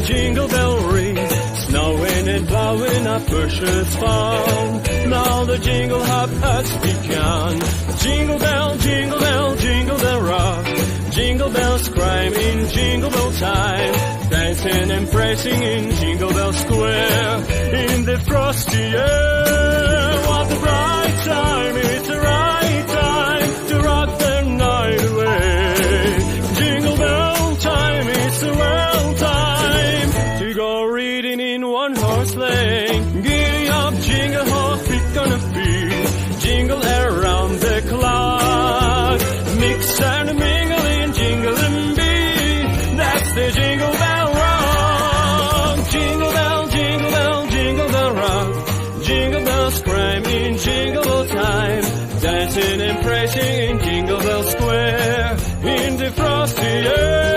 jingle bell ring, snowing and blowing up bushes fun. Now the jingle hop has begun. Jingle bell, jingle bell, jingle bell rock. Jingle bells crying in Jingle Bell time, dancing and praising in Jingle Bell Square. In the frosty air, what a bright time, it's the right time to rock the night away. Jingle bell time, it's the well time to go reading in one-horse sleigh. Giddy up, jingle horse, we're gonna be jingle around the clock. Mix and mingle in jingle and bee, that's the Jingle Bell Rock. Jingle bell, jingle bell, jingle bell rock. Jingle bells crying in Jingle Bell time, dancing and praising in Jingle Bell Square. In the frosty air.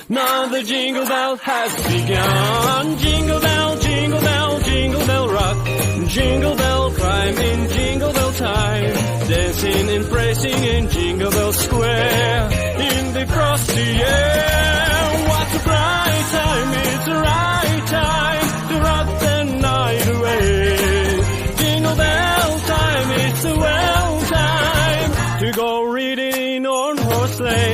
Now the jingle bell has begun. Jingle bell, jingle bell, jingle bell rock. Jingle bell climb in Jingle Bell time, dancing and praising in Jingle Bell Square. In the frosty air, what a bright time, it's the right time to rock the night away. Jingle bell time, it's the well time to go reading on horse sleigh.